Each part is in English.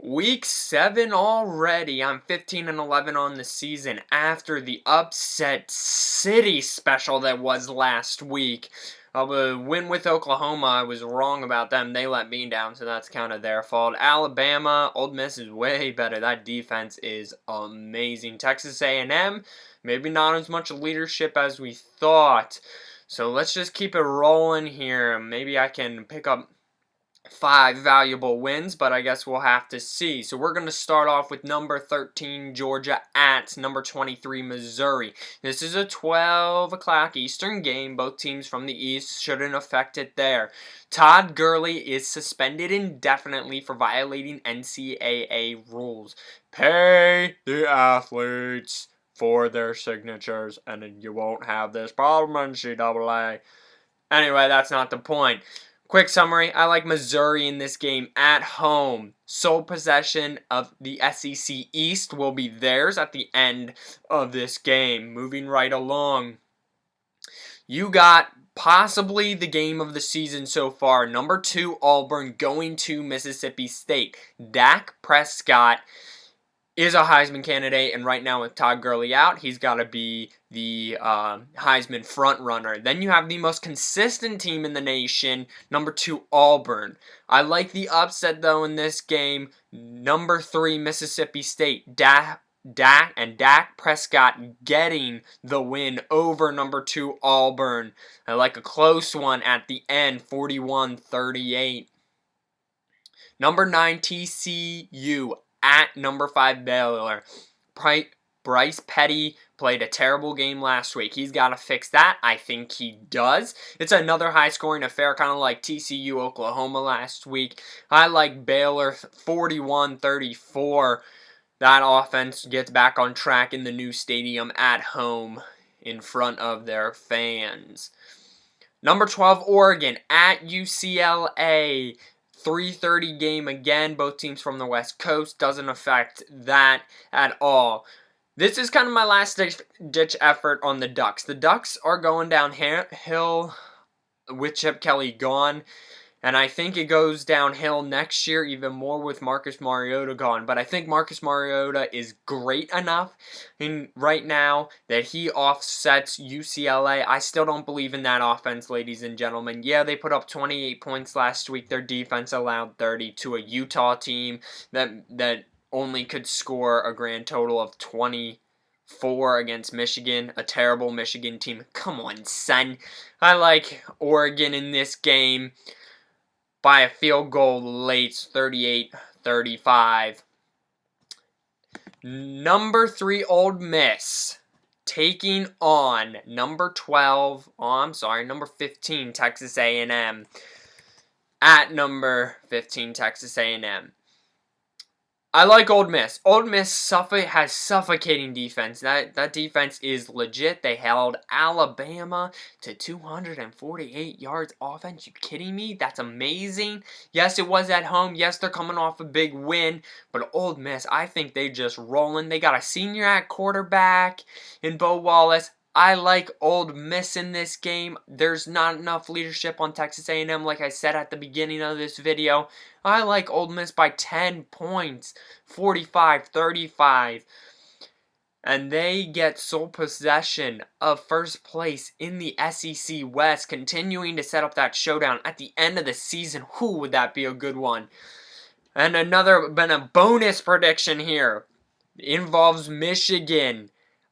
Week 7 already. I'm 15-11 on the season after the upset city special that was last week. The win with Oklahoma, I was wrong about them. They let me down, so that's kind of their fault. Alabama, Ole Miss is way better. That defense is amazing. Texas A&M, maybe not as much leadership as we thought. So let's just keep it rolling here. Maybe I can pick up 5 valuable wins, but I guess we'll have to see. So we're going to start off with number 13, Georgia, at number 23, Missouri. This is a 12 o'clock Eastern game. Both teams from the East shouldn't affect it there. Todd Gurley is suspended indefinitely for violating NCAA rules. Pay the athletes for their signatures, and you won't have this problem, NCAA. Anyway, that's not the point. Quick summary, I like Missouri in this game at home. Sole possession of the SEC East will be theirs at the end of this game. Moving right along. You got possibly the game of the season so far. Number 2, Auburn going to Mississippi State. Dak Prescott is a Heisman candidate, and right now with Todd Gurley out, he's got to be the Heisman frontrunner. Then you have the most consistent team in the nation, number 2, Auburn. I like the upset, though, in this game. Number 3, Mississippi State. Dak Prescott getting the win over number 2, Auburn. I like a close one at the end, 41-38. Number 9, TCU at number 5, Baylor. Bryce Petty played a terrible game last week. He's got to fix that. I think he does. It's another high-scoring affair, kind of like TCU Oklahoma last week. I like Baylor 41-34. That offense gets back on track in the new stadium at home in front of their fans. Number 12, Oregon at UCLA. 3:30 game again, both teams from the West Coast. Doesn't affect that at all. This is kind of my last ditch effort on the Ducks. The Ducks are going downhill with Chip Kelly gone, and I think it goes downhill next year even more with Marcus Mariota gone. But I think Marcus Mariota is great enough right now that he offsets UCLA. I still don't believe in that offense, ladies and gentlemen. Yeah, they put up 28 points last week. Their defense allowed 30 to a Utah team that only could score a grand total of 24 against Michigan, a terrible Michigan team. Come on, son. I like Oregon in this game by a field goal late, 38-35. Number 3, Ole Miss, taking on number 15, Texas A&M, at number 15, Texas A&M. I like Ole Miss. Ole Miss has suffocating defense. That defense is legit. They held Alabama to 248 yards offense. You kidding me? That's amazing. Yes, it was at home. Yes, they're coming off a big win. But Ole Miss, I think they just rolling. They got a senior at quarterback in Bo Wallace. I like Ole Miss in this game. There's not enough leadership on Texas A&M, like I said at the beginning of this video. I like Ole Miss by 10 points, 45-35. And they get sole possession of first place in the SEC West, continuing to set up that showdown at the end of the season. Who would that be a good one? And a bonus prediction here. It involves Michigan.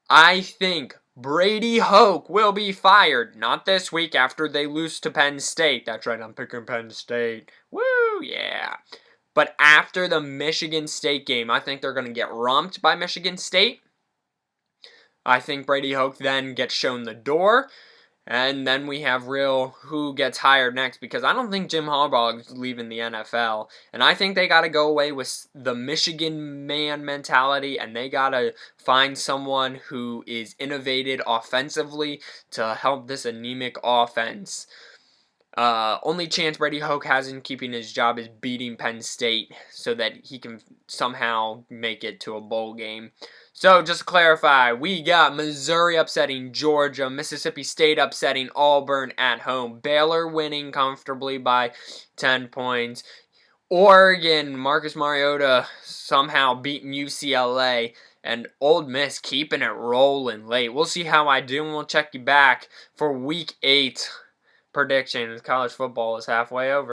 I think Brady Hoke will be fired. Not this week after they lose to Penn State. That's right, I'm picking Penn State. Woo, yeah. But after the Michigan State game, I think they're going to get romped by Michigan State. I think Brady Hoke then gets shown the door. And then we have who gets hired next, because I don't think Jim Harbaugh is leaving the NFL. And I think they got to go away with the Michigan man mentality, and they got to find someone who is innovated offensively to help this anemic offense. Only chance Brady Hoke has in keeping his job is beating Penn State so that he can somehow make it to a bowl game. So, just to clarify, we got Missouri upsetting Georgia, Mississippi State upsetting Auburn at home, Baylor winning comfortably by 10 points, Oregon, Marcus Mariota somehow beating UCLA, and Ole Miss keeping it rolling late. We'll see how I do, and we'll check you back for Week 8 predictions. College football is halfway over.